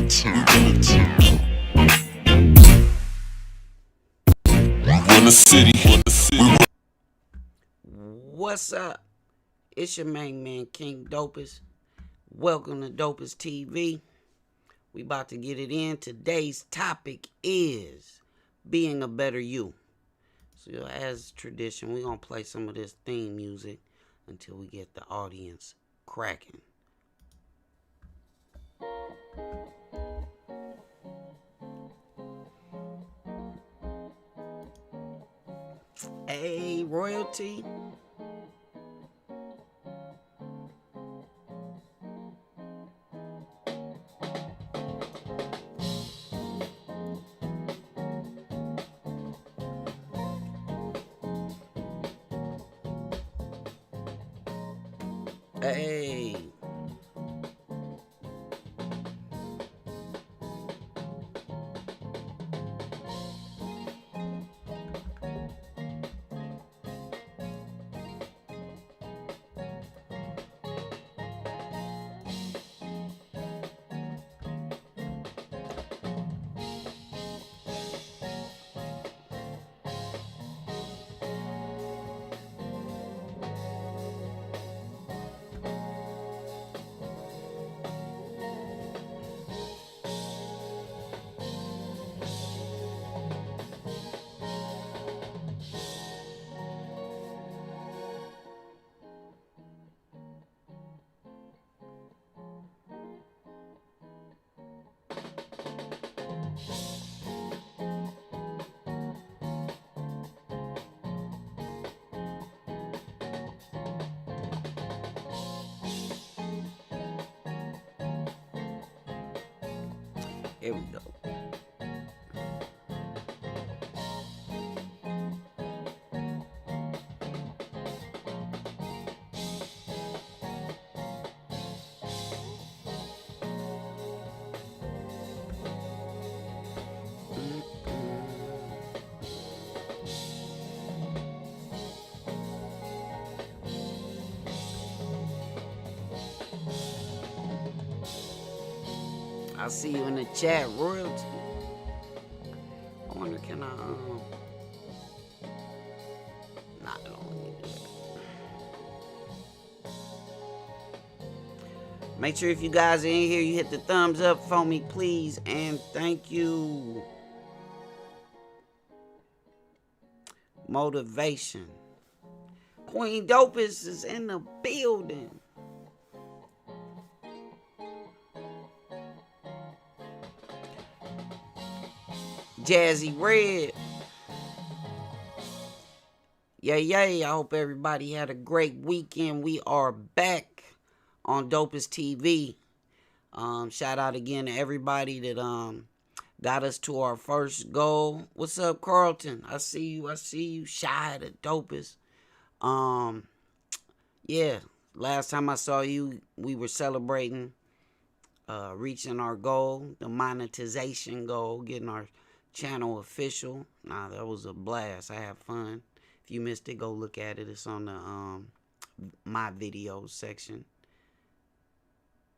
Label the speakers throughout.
Speaker 1: What's up? It's your main man, King Dopest. Welcome to Dopest TV. We about to get it in. Today's topic is being a better you. So as tradition, we're going to play some of this theme music until we get the audience cracking. Hey, royalty. Hey. Here we go. I see you in the chat, royalty. I wonder, can I, nah, I don't need to do that. Make sure if you guys are in here, you hit the thumbs up for me, please, and thank you. Motivation. Queen Dopest is in the building. Jazzy Red. Yay. I hope everybody had a great weekend. We are back on Dopest TV. Shout out again to everybody that got us to our first goal. What's up, Carlton? I see you. Shy the Dopest. Yeah. Last time I saw you, we were celebrating reaching our goal, the monetization goal, getting our channel official. Nah, that was a blast. I had fun. If you missed it, go look at it. It's on the my videos section.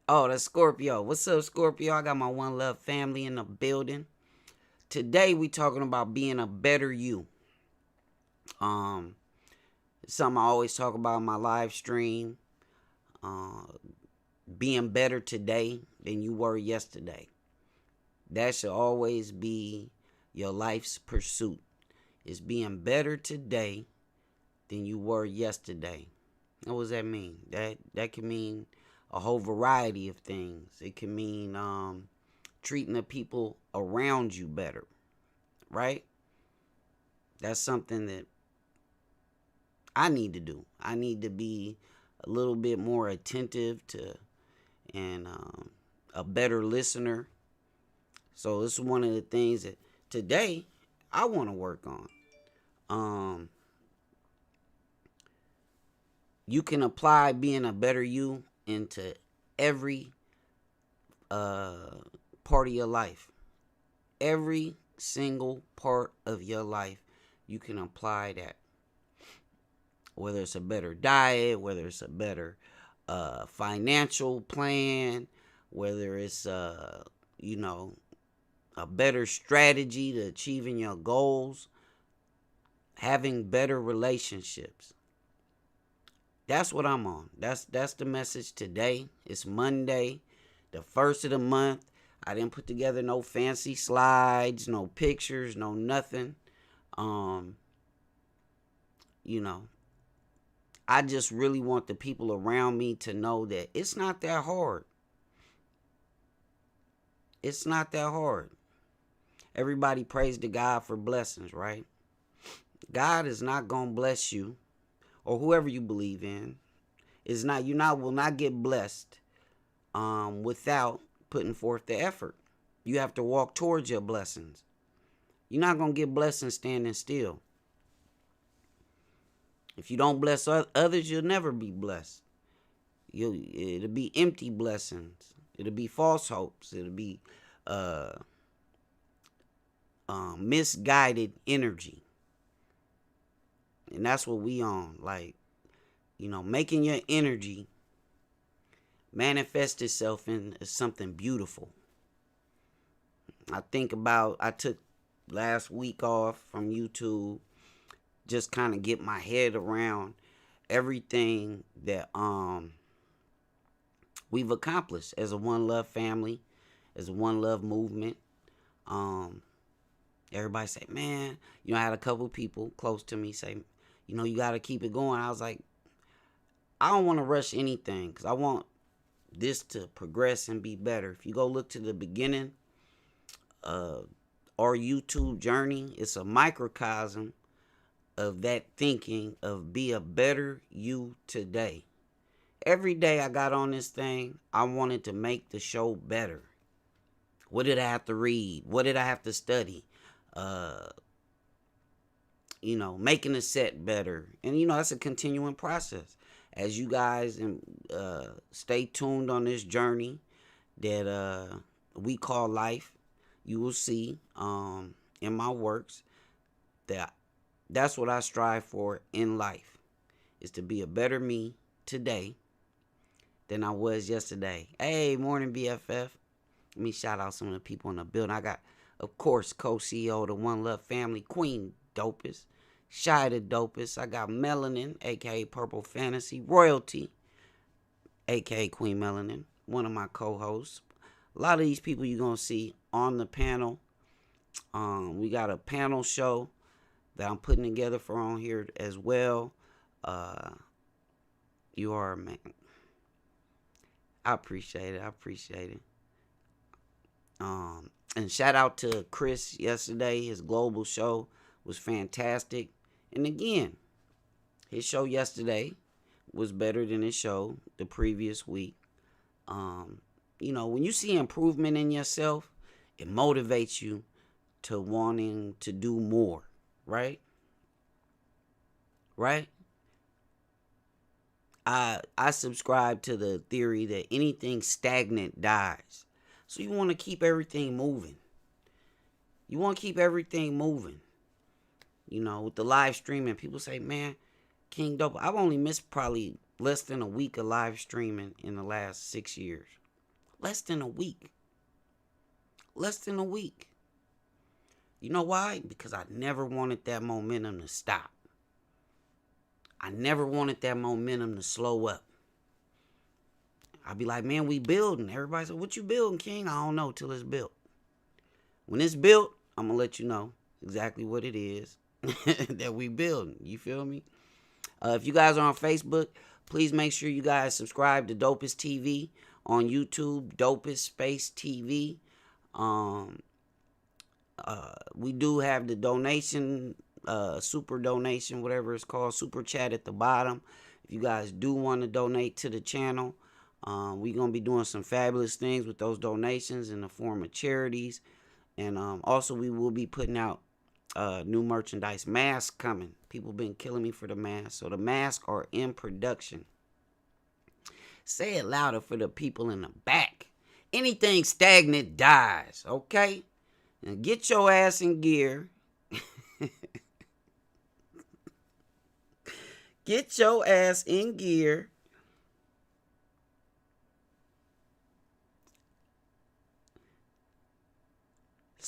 Speaker 1: Oh, that's Scorpio. What's up, Scorpio? I got my One Love family in the building. Today we talking about being a better you. Something I always talk about in my live stream. Being better today than you were yesterday. That should always be your life's pursuit, is being better today than you were yesterday. What does that mean? That can mean a whole variety of things. It can mean treating the people around you better, right? That's something that I need to do. I need to be a little bit more attentive to and a better listener. So this is one of the things that today I want to work on. You can apply being a better you into every part of your life. Every single part of your life, you can apply that. Whether it's a better diet, whether it's a better financial plan, whether it's you know, a better strategy to achieving your goals, having better relationships. That's what I'm on. That's the message today. It's Monday, the first of the month. I didn't put together no fancy slides, no pictures, no nothing. You know, I just really want the people around me to know that it's not that hard. It's not that hard. Everybody prays to God for blessings, right? God is not going to bless you, or whoever you believe in. Is not will not get blessed without putting forth the effort. You have to walk towards your blessings. You're not going to get blessings standing still. If you don't bless others, you'll never be blessed. It'll be empty blessings. It'll be false hopes. It'll be misguided energy. And that's what we on. Like, making your energy manifest itself in something beautiful. I took last week off from YouTube, just kind of get my head around everything that we've accomplished as a One Love family, as a One Love movement. Everybody say, man, I had a couple people close to me say, you got to keep it going. I was like, I don't want to rush anything because I want this to progress and be better. If you go look to the beginning of our YouTube journey, it's a microcosm of that thinking of be a better you today. Every day I got on this thing, I wanted to make the show better. What did I have to read? What did I have to study? Making the set better. And, that's a continuing process. As you guys stay tuned on this journey that we call life, you will see in my works that's what I strive for in life, is to be a better me today than I was yesterday. Hey, morning BFF. Let me shout out some of the people in the building. I got, of course, co-CEO of the One Love family, Queen Dopest. Shy the Dopest. I got Melanin, a.k.a. Purple Fantasy. Royalty, a.k.a. Queen Melanin, one of my co-hosts. A lot of these people you're going to see on the panel. We got a panel show that I'm putting together for on here as well. You are a man. I appreciate it. And shout out to Chris yesterday. His global show was fantastic. And again, his show yesterday was better than his show the previous week. When you see improvement in yourself, it motivates you to wanting to do more, right? Right? I subscribe to the theory that anything stagnant dies. So you want to keep everything moving. With the live streaming, people say, man, King Dope, I've only missed probably less than a week of live streaming in the last 6 years. Less than a week. You know why? Because I never wanted that momentum to stop. I never wanted that momentum to slow up. I'd be like, man, we building. Everybody said, what you building, King? I don't know till it's built. When it's built, I'm going to let you know exactly what it is that we building. You feel me? If you guys are on Facebook, please make sure you guys subscribe to Dopest TV on YouTube, Dopest Space TV. We do have the donation, super donation, whatever it's called, super chat at the bottom. If you guys do want to donate to the channel, we're going to be doing some fabulous things with those donations in the form of charities. And also we will be putting out new merchandise. Masks coming. People been killing me for the masks. So the masks are in production. Say it louder for the people in the back. Anything stagnant dies, okay? Now get your ass in gear. Get your ass in gear.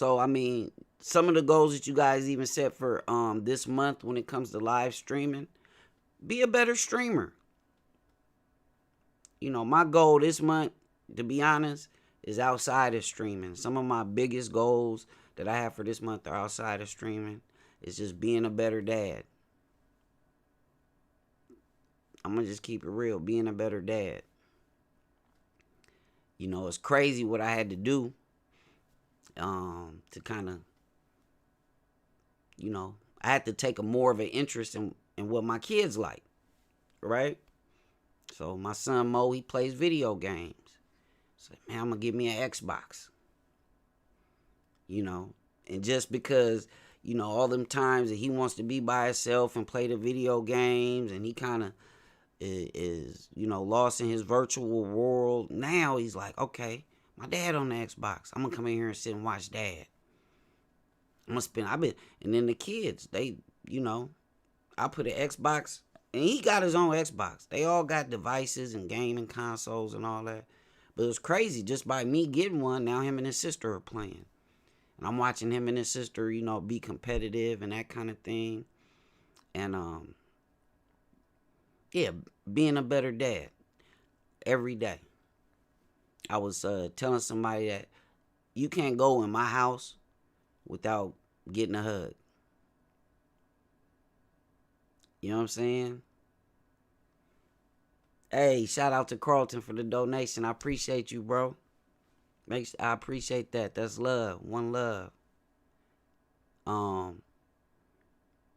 Speaker 1: So, I mean, some of the goals that you guys even set for this month when it comes to live streaming, be a better streamer. You know, my goal this month, to be honest, is outside of streaming. Some of my biggest goals that I have for this month are outside of streaming. It's just being a better dad. I'm going to just keep it real, being a better dad. You know, it's crazy what I had to do to kind of, you know, I had to take more of an interest in what my kids like, right? So my son Mo, he plays video games. So, man, I'm going to give me an Xbox. You know, and just because, you know, all them times that he wants to be by himself and play the video games, and he kind of is, you know, lost in his virtual world. Now he's like, okay, my dad on the Xbox. I'm going to come in here and sit and watch dad. And then the kids, they, you know, I put an Xbox, and he got his own Xbox. They all got devices and gaming consoles and all that. But it was crazy. Just by me getting one, now him and his sister are playing. And I'm watching him and his sister, you know, be competitive and that kind of thing. And, yeah, being a better dad every day. I was telling somebody that you can't go in my house without getting a hug. You know what I'm saying? Hey, shout out to Carlton for the donation. I appreciate you, bro. I appreciate that. That's love. One love.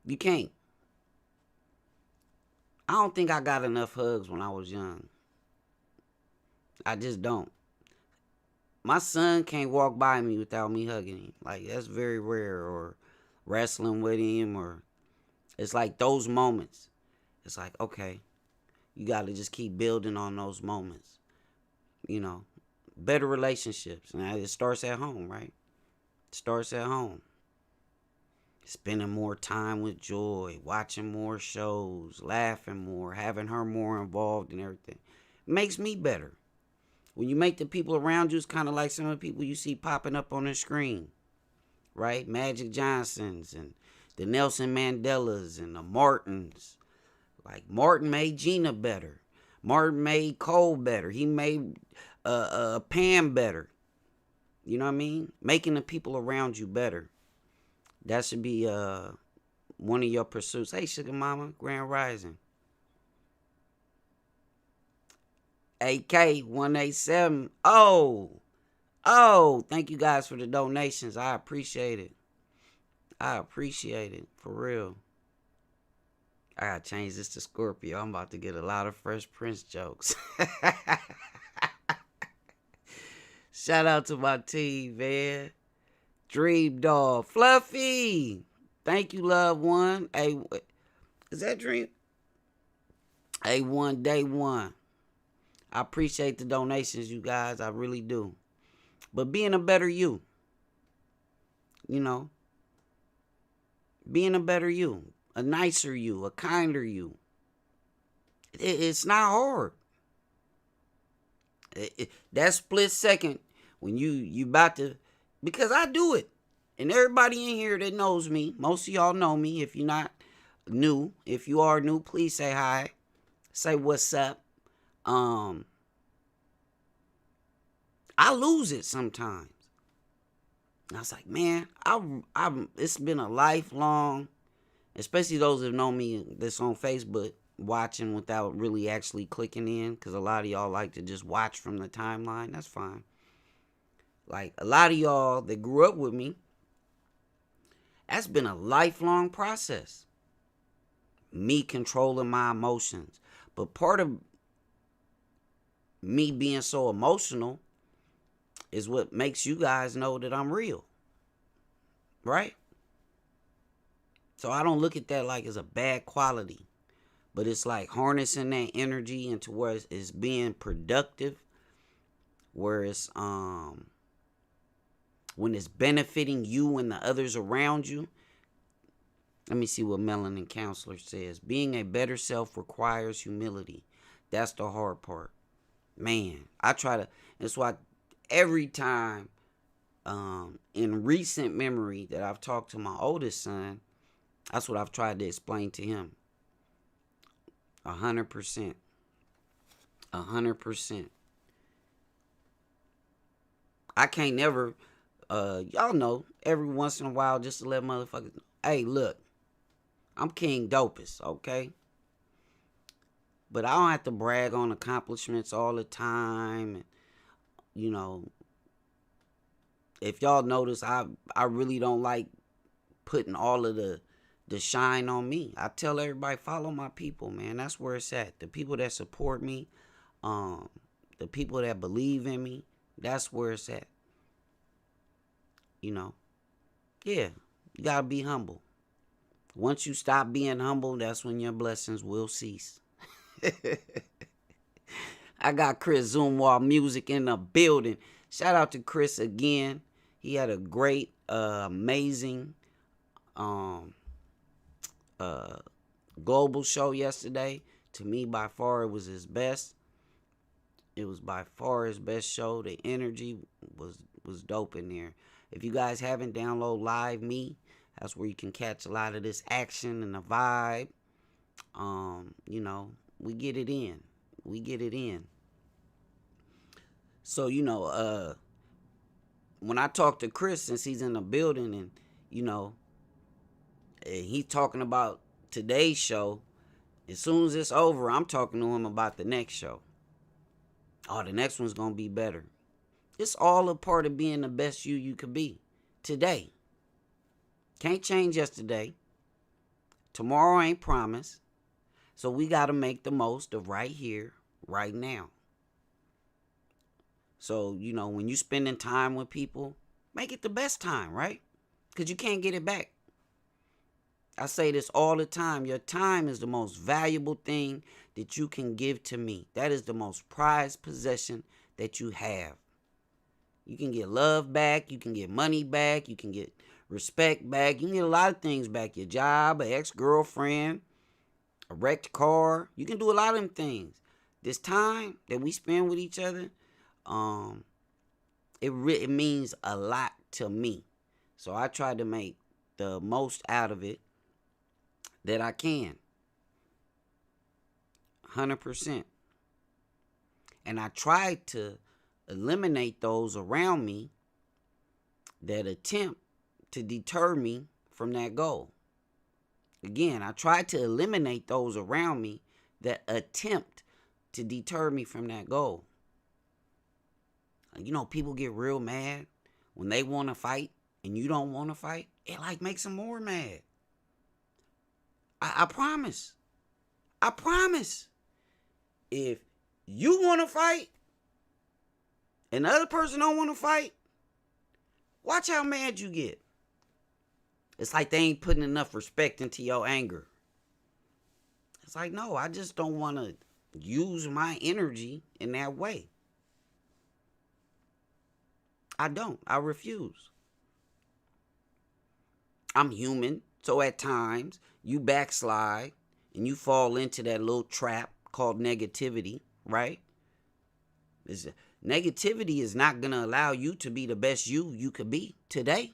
Speaker 1: You can't. I don't think I got enough hugs when I was young. I just don't. My son can't walk by me without me hugging him. Like, that's very rare. Or wrestling with him. Or it's like those moments. It's like, okay, you got to just keep building on those moments. You know, better relationships. And it starts at home, right? It starts at home. Spending more time with Joy, watching more shows, laughing more, having her more involved in everything. It makes me better. When you make the people around you, it's kind of like some of the people you see popping up on the screen, right? Magic Johnsons and the Nelson Mandelas and the Martins. Like, Martin made Gina better. Martin made Cole better. He made Pam better. You know what I mean? Making the people around you better. That should be one of your pursuits. Hey, Sugar Mama, Grand Rising. AK187. Oh, thank you guys for the donations. I appreciate it. For real. I gotta change this to Scorpio. I'm about to get a lot of Fresh Prince jokes. Shout out to my team, man. Dream Dog. Fluffy. Thank you, loved one. Hey, is that Dream? A1 Day 1. I appreciate the donations, you guys. I really do. But being a better you. You know. Being a better you. A nicer you. A kinder you. It's not hard. That split second when you about to, because I do it. And everybody in here that knows me, most of y'all know me. If you're not new, if you are new, please say hi. Say what's up. I lose it sometimes. And I was like, man, it's been a lifelong, especially those that know me that's on Facebook, watching without really actually clicking in, because a lot of y'all like to just watch from the timeline. That's fine. Like, a lot of y'all that grew up with me, that's been a lifelong process. Me controlling my emotions. But part of me being so emotional is what makes you guys know that I'm real. Right? So I don't look at that like it's a bad quality. But it's like harnessing that energy into where it's being productive. Where it's when it's benefiting you and the others around you. Let me see what Melanin Counselor says. Being a better self requires humility. That's the hard part. Man, I try to. That's why every time In recent memory that I've talked to my oldest son, that's what I've tried to explain to him. 100%. 100%. I can't never, y'all know, every once in a while, just to let motherfuckers know, hey, look, I'm King Dopest, okay? But I don't have to brag on accomplishments all the time. And, you know, if y'all notice, I really don't like putting all of the shine on me. I tell everybody, follow my people, man. That's where it's at. The people that support me, the people that believe in me, that's where it's at. You know, yeah, you gotta be humble. Once you stop being humble, that's when your blessings will cease. I got Chris Zoomwall Music in the building. Shout out to Chris again. He had a great, amazing global show yesterday. To me, by far, it was his best. It was by far his best show. The energy was dope in there. If you guys haven't downloaded Live Me, that's where you can catch a lot of this action and the vibe. You know, we get it in. We get it in. So, you know, when I talk to Chris, since he's in the building, and, you know, he's talking about today's show, as soon as it's over, I'm talking to him about the next show. Oh, the next one's going to be better. It's all a part of being the best you could be today. Can't change yesterday. Tomorrow ain't promised. So we got to make the most of right here, right now. So, you know, when you spending time with people, make it the best time, right? Because you can't get it back. I say this all the time. Your time is the most valuable thing that you can give to me. That is the most prized possession that you have. You can get love back. You can get money back. You can get respect back. You can get a lot of things back. Your job, an ex-girlfriend, a wrecked car. You can do a lot of them things. This time that we spend with each other, it means a lot to me. So I try to make the most out of it that I can. 100%. And I try to eliminate those around me that attempt to deter me from that goal. Again, I try to eliminate those around me that attempt to deter me from that goal. You know, people get real mad when they want to fight and you don't want to fight. It like makes them more mad. I promise. I promise. If you want to fight and the other person don't want to fight, watch how mad you get. It's like they ain't putting enough respect into your anger. It's like, no, I just don't want to use my energy in that way. I don't. I refuse. I'm human, so at times you backslide and you fall into that little trap called negativity, right? Negativity is not going to allow you to be the best you could be today.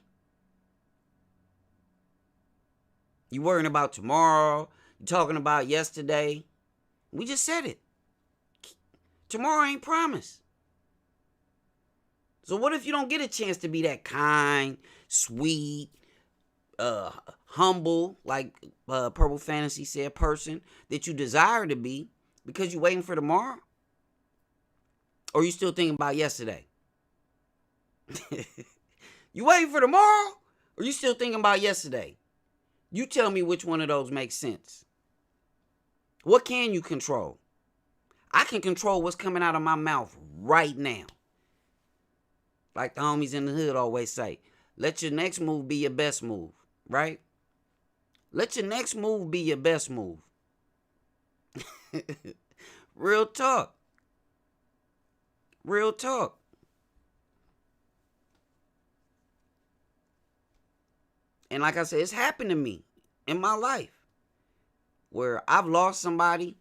Speaker 1: You worrying about tomorrow. You talking about yesterday. We just said it. Tomorrow ain't promised. So what if you don't get a chance to be that kind, sweet, humble, like Purple Fantasy said, person that you desire to be because you waiting for tomorrow? Or you still thinking about yesterday? You waiting for tomorrow? Or you still thinking about yesterday? You tell me which one of those makes sense. What can you control? I can control what's coming out of my mouth right now. Like the homies in the hood always say, let your next move be your best move, right? Let your next move be your best move. Real talk. Real talk. And like I said, it's happened to me in my life where I've lost somebody.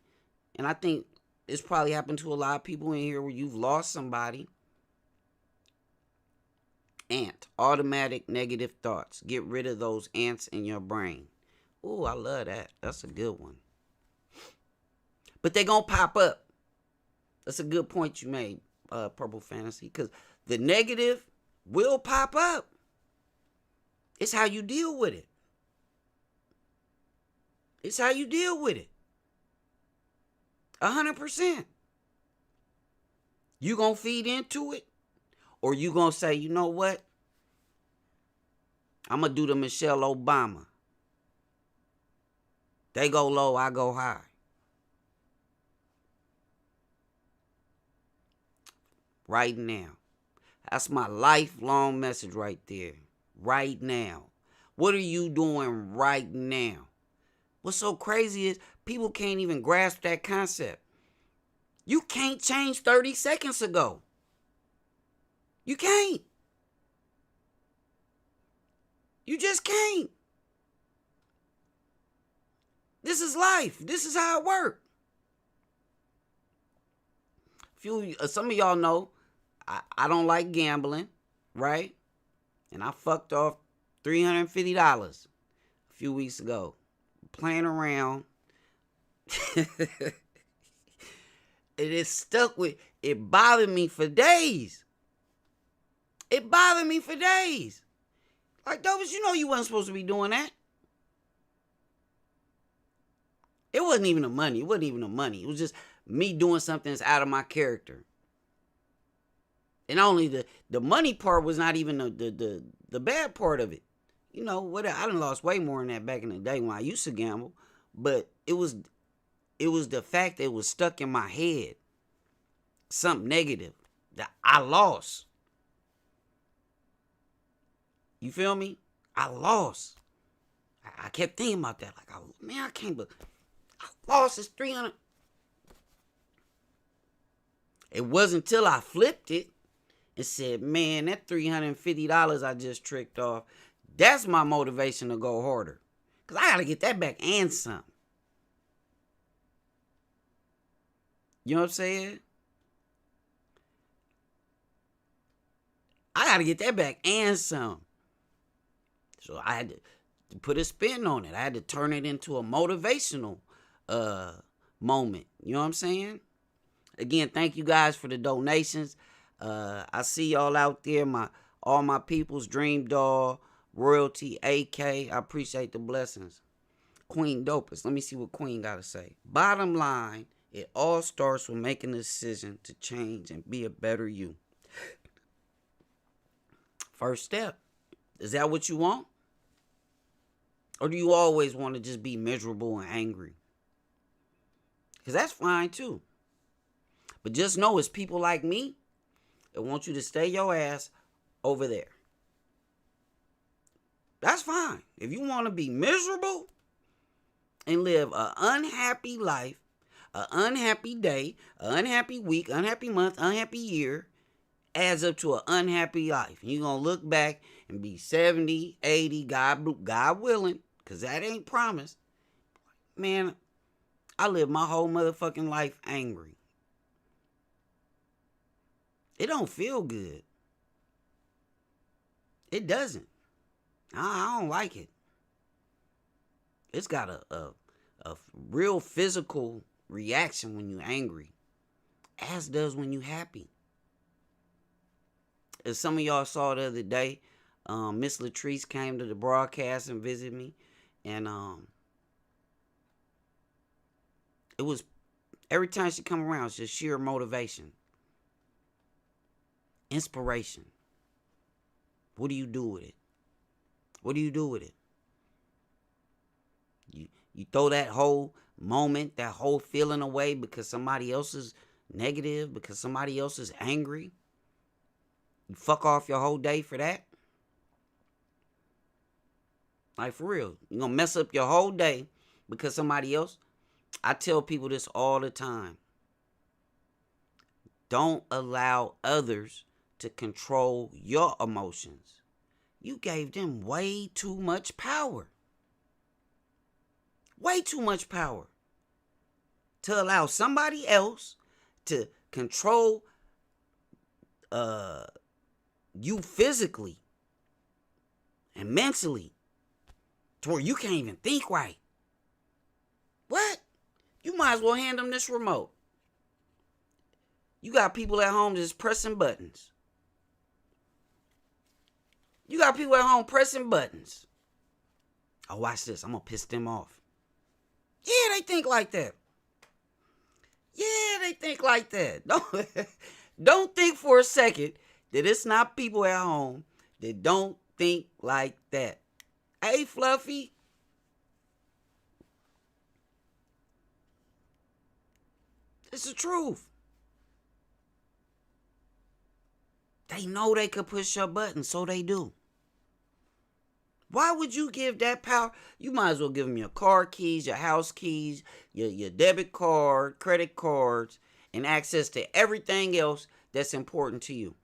Speaker 1: And I think it's probably happened to a lot of people in here where you've lost somebody. Aunt, automatic negative thoughts. Get rid of those ants in your brain. Ooh, I love that. That's a good one. But they gonna pop up. That's a good point you made, Purple Fantasy, because the negative will pop up. It's how you deal with it. It's how you deal with it. 100%. You gonna feed into it, or you gonna say, you know what? I'm gonna do the Michelle Obama. They go low, I go high. Right now. That's my lifelong message right there. Right now. What are you doing right now? What's so crazy is people can't even grasp that concept. You can't change 30 seconds ago. You can't. You just can't. This is life. This is how it works. Some of y'all know I don't like gambling, right? And I fucked off $350 a few weeks ago. Playing around. It stuck with, it bothered me for days. It bothered me for days. Like, Dopest, you know you wasn't supposed to be doing that. It wasn't even the money. It wasn't even the money. It was just me doing something that's out of my character. And only the money part was not even the bad part of it. You know, what I done lost way more than that back in the day when I used to gamble. But it was the fact that it was stuck in my head. Something negative that I lost. You feel me? I lost. I kept thinking about that. Like, man, I can't believe I lost this 300. It wasn't until I flipped it and said, man, that $350 I just tricked off, that's my motivation to go harder. Because I got to get that back and some. You know what I'm saying? I got to get that back and some. So I had to put a spin on it. I had to turn it into a motivational moment. You know what I'm saying? Again, thank you guys for the donations. I see y'all out there, all my peoples, Dream Doll, Royalty, AK. I appreciate the blessings. Queen Dopest. Let me see what Queen got to say. Bottom line, it all starts with making a decision to change and be a better you. First step. Is that what you want? Or do you always want to just be miserable and angry? Because that's fine too. But just know it's people like me that want you to stay your ass over there. That's fine. If you want to be miserable and live an unhappy life, an unhappy day, an unhappy week, unhappy month, unhappy year, adds up to an unhappy life. And you're going to look back and be 70, 80, God willing, because that ain't promised. Man, I live my whole motherfucking life angry. It don't feel good. It doesn't. I don't like it. It's got a real physical reaction when you're angry, as does when you're happy. As some of y'all saw the other day, Miss Latrice came to the broadcast and visited me, and it was every time she come around, it's just sheer motivation, inspiration. What do you do with it? What do you do with it? You throw that whole moment, that whole feeling away because somebody else is negative, because somebody else is angry. You fuck off your whole day for that? Like, for real. You're going to mess up your whole day because somebody else? I tell people this all the time. Don't allow others to control your emotions. You gave them way too much power. Way too much power. To allow somebody else to control you physically. and mentally to where you can't even think right. What? You might as well hand them this remote. You got people at home just pressing buttons. You got people at home pressing buttons. Oh, watch this. I'm going to piss them off. Yeah, they think like that. Yeah, they think like that. Don't think for a second that it's not people at home that don't think like that. Hey, Fluffy. It's the truth. They know they could push your button, so they do. Why would you give that power? You might as well give them your car keys, your house keys, your debit card, credit cards, and access to everything else that's important to you.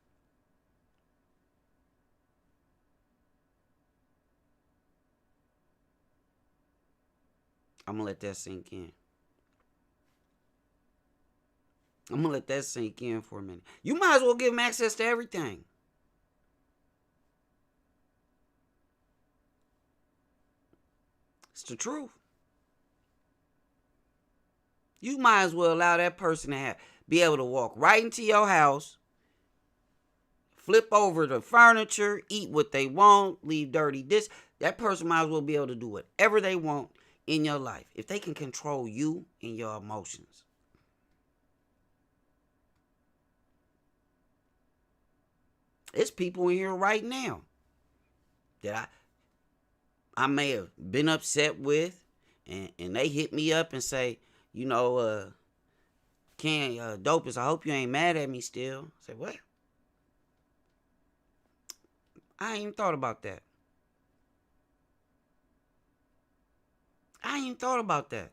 Speaker 1: I'm going to let that sink in. I'm going to let that sink in for a minute. You might as well give them access to everything. It's the truth. You might as well allow that person to be able to walk right into your house, flip over the furniture, eat what they want, leave dirty dishes. That person might as well be able to do whatever they want in your life if they can control you and your emotions. It's people in here right now that I may have been upset with, and they hit me up and say, Dopest, I hope you ain't mad at me still. I say, what? I ain't even thought about that. I ain't even thought about that.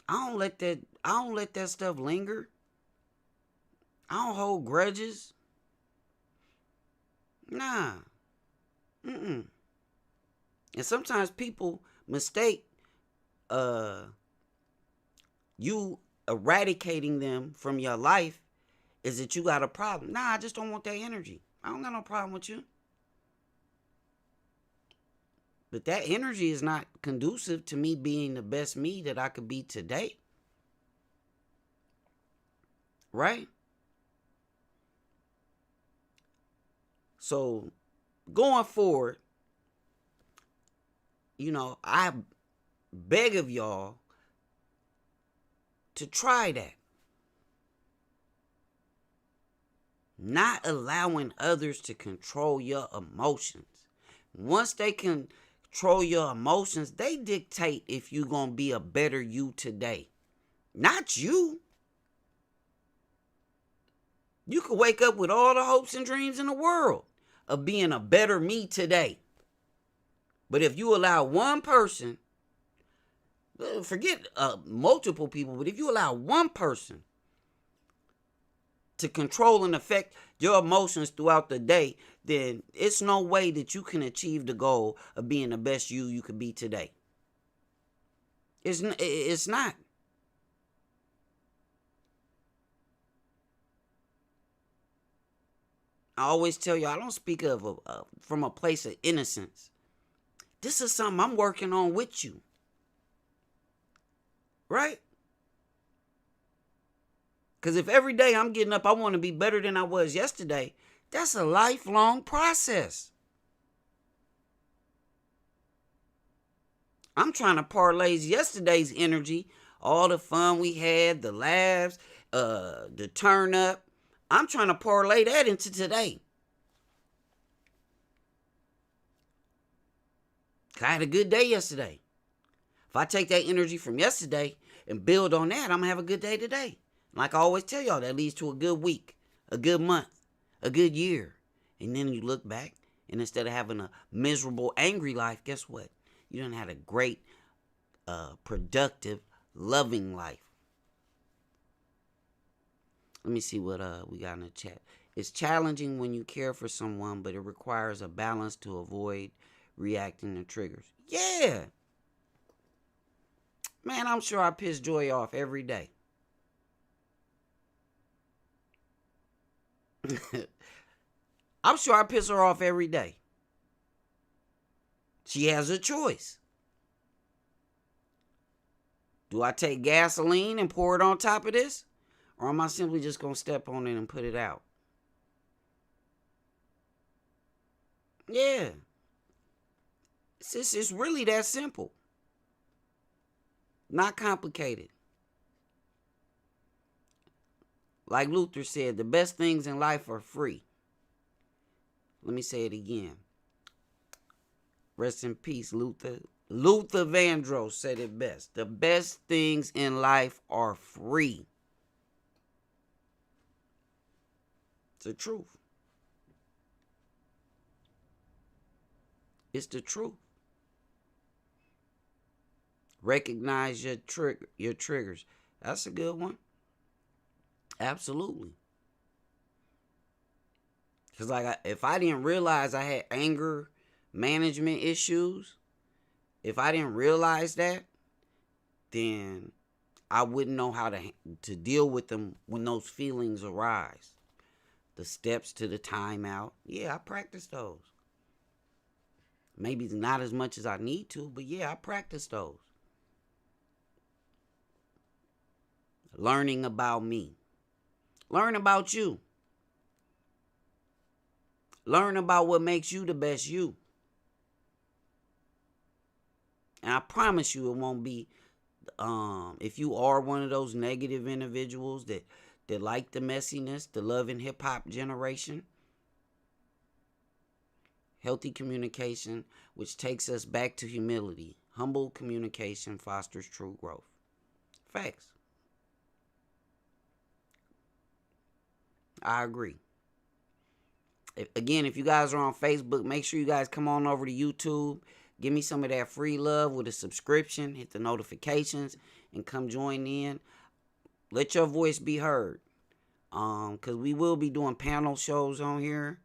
Speaker 1: I don't let that stuff linger. I don't hold grudges. Nah. And sometimes people mistake you eradicating them from your life is that you got a problem. Nah, I just don't want that energy. I don't got no problem with you. But that energy is not conducive to me being the best me that I could be today. Right? So, going forward, I beg of y'all to try that. Not allowing others to control your emotions. Once they control your emotions, they dictate if you're going to be a better you today. Not you. You could wake up with all the hopes and dreams in the world of being a better me today. But if you allow one person, forget multiple people, but if you allow one person to control and affect your emotions throughout the day, then it's no way that you can achieve the goal of being the best you could be today. It's not. I always tell you, I don't speak of from a place of innocence. This is something I'm working on with you. Right? Because if every day I'm getting up, I want to be better than I was yesterday, that's a lifelong process. I'm trying to parlay yesterday's energy, all the fun we had, the laughs, the turn up. I'm trying to parlay that into today. I had a good day yesterday. If I take that energy from yesterday and build on that, I'm going to have a good day today. Like I always tell y'all, that leads to a good week, a good month, a good year. And then you look back, and instead of having a miserable, angry life, guess what? You done had a great, productive, loving life. Let me see what we got in the chat. It's challenging when you care for someone, but it requires a balance to avoid reacting to triggers. Yeah. Man, I'm sure I piss Joy off every day. I'm sure I piss her off every day. She has a choice. Do I take gasoline and pour it on top of this? Or am I simply just going to step on it and put it out? Yeah. It's really that simple. Not complicated. Like Luther said, the best things in life are free. Let me say it again. Rest in peace, Luther. Luther Vandross said it best. The best things in life are free. It's the truth. It's the truth. Recognize your triggers. That's a good one. Absolutely. Because if I didn't realize I had anger management issues, if I didn't realize that, then I wouldn't know how to deal with them when those feelings arise. The steps to the timeout. Yeah, I practice those. Maybe not as much as I need to, but yeah, I practice those. Learning about me. Learn about you. Learn about what makes you the best you. And I promise you it won't be, if you are one of those negative individuals that like the messiness, the love and hip hop generation, healthy communication, which takes us back to humility. Humble communication fosters true growth. Facts. I agree. Again, if you guys are on Facebook, make sure you guys come on over to YouTube. Give me some of that free love with a subscription. Hit the notifications and come join in. Let your voice be heard. Because we will be doing panel shows on here.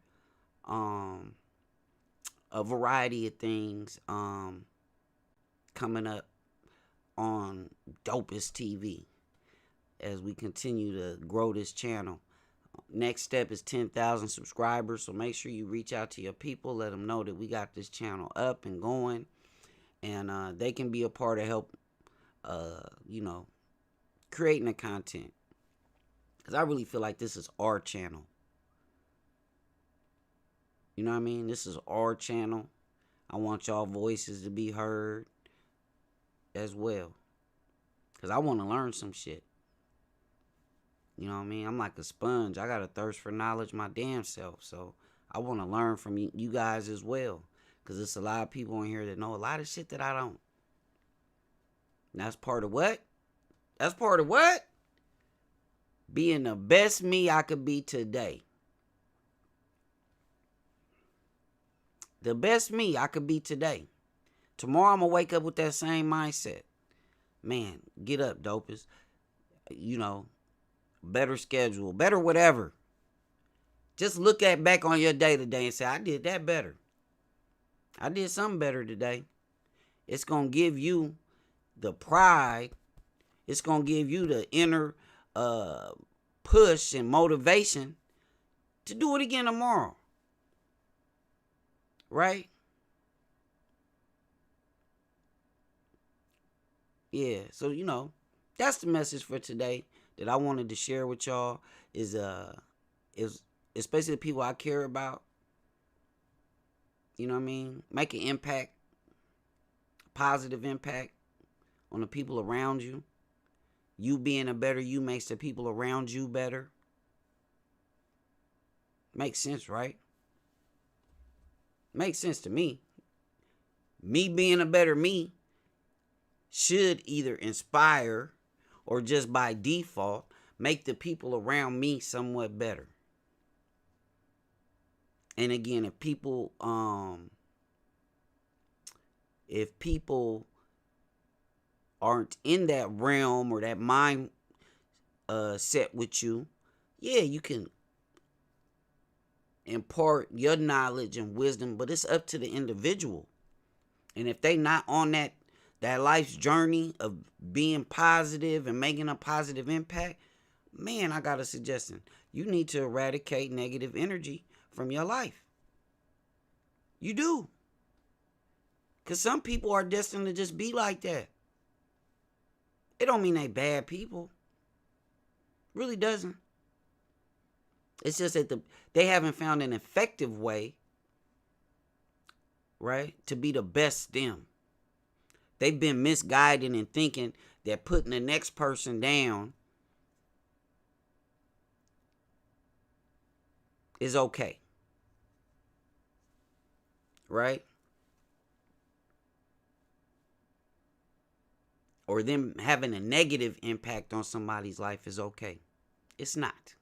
Speaker 1: A variety of things coming up on Dopest TV as we continue to grow this channel. Next step is 10,000 subscribers, so make sure you reach out to your people, let them know that we got this channel up and going, and they can be a part of help, creating the content, because I really feel like this is our channel. You know what I mean? This is our channel. I want y'all voices to be heard as well, because I want to learn some shit. You know what I mean? I'm like a sponge. I got a thirst for knowledge my damn self. So I want to learn from you guys as well. Because there's a lot of people in here that know a lot of shit that I don't. And that's part of what? That's part of what? Being the best me I could be today. The best me I could be today. Tomorrow I'm going to wake up with that same mindset. Man, get up, Dopest. Better schedule, better whatever. Just look back on your day today and say, I did that better. I did something better today. It's going to give you the pride. It's going to give you the inner push and motivation to do it again tomorrow. Right? Yeah, so that's the message for today that I wanted to share with y'all is especially the people I care about. You know what I mean? Make an impact, a positive impact on the people around you. You being a better you makes the people around you better. Makes sense, right? Makes sense to me. Me being a better me should either inspire or just by default make the people around me somewhat better. And again, if people aren't in that realm or that mind set with you, yeah, you can impart your knowledge and wisdom, but it's up to the individual. And if they not on that life's journey of being positive and making a positive impact, man, I got a suggestion. You need to eradicate negative energy from your life. You do. Because some people are destined to just be like that. It don't mean they bad people. Really doesn't. It's just that they haven't found an effective way, right, to be the best them. They've been misguided in thinking that putting the next person down is okay. Right? Or them having a negative impact on somebody's life is okay. It's not.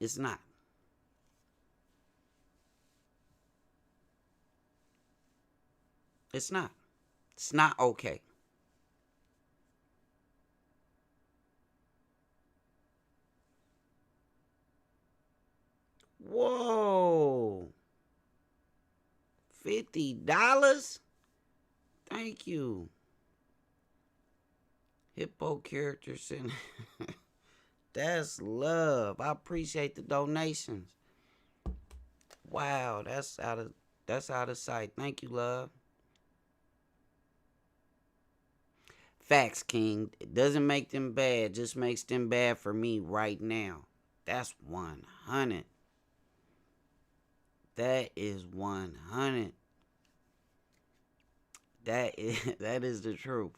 Speaker 1: It's not. It's not. It's not okay. Whoa. $50? Thank you. Hippo characters and that's love. I appreciate the donations. Wow, that's out of sight. Thank you, love. Facts, King. It doesn't make them bad, just makes them bad for me right now. That's 100. That is 100. That is the truth.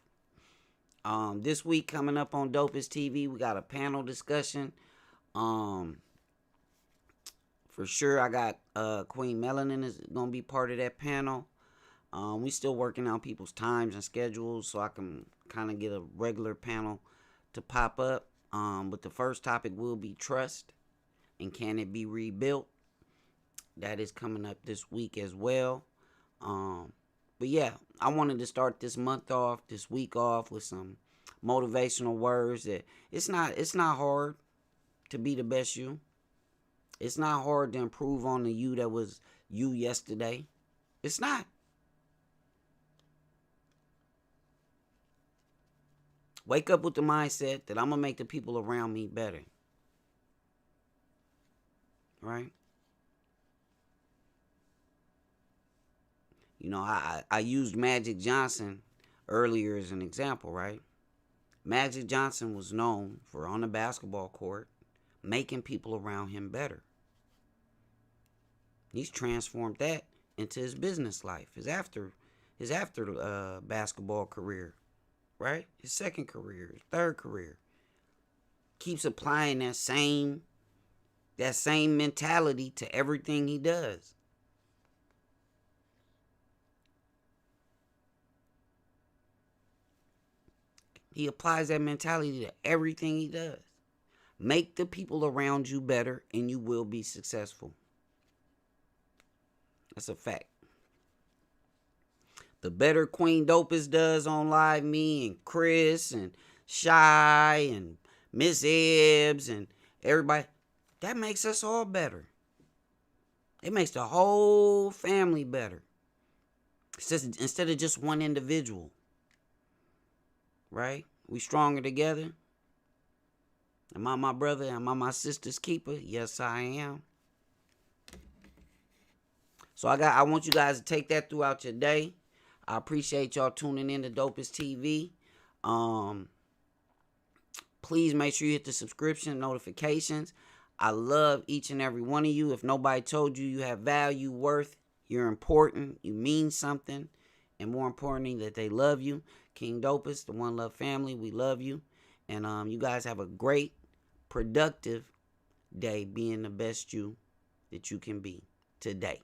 Speaker 1: This week coming up on Dopest TV, we got a panel discussion. For sure, I got Queen Melanin is gonna be part of that panel. We still working out people's times and schedules so I can kind of get a regular panel to pop up. But the first topic will be trust and can it be rebuilt. That is coming up this week as well. But yeah, I wanted to start this week off with some motivational words that it's not hard to be the best you. It's not hard to improve on the you that was you yesterday. It's not. Wake up with the mindset that I'm going to make the people around me better. Right? You know, I used Magic Johnson earlier as an example, right? Magic Johnson was known for, on the basketball court, making people around him better. He's transformed that into his business life, his after basketball career, right? His second career, his third career. Keeps applying that same mentality to everything he does. He applies that mentality to everything he does. Make the people around you better and you will be successful. That's a fact. The better Queen Dopest does on Live Me and Chris and Shy and Miss Ebbs and everybody, that makes us all better. It makes the whole family better. It's just, instead of just one individual. Right? We stronger together. Am I my brother? Am I my sister's keeper? Yes, I am. So I want you guys to take that throughout your day. I appreciate y'all tuning in to Dopest TV. Please make sure you hit the subscription notifications. I love each and every one of you. If nobody told you, you have value, worth, you're important, you mean something, and more importantly, that they love you. King Dopest, the One Love family, we love you. And you guys have a great, productive day being the best you that you can be today.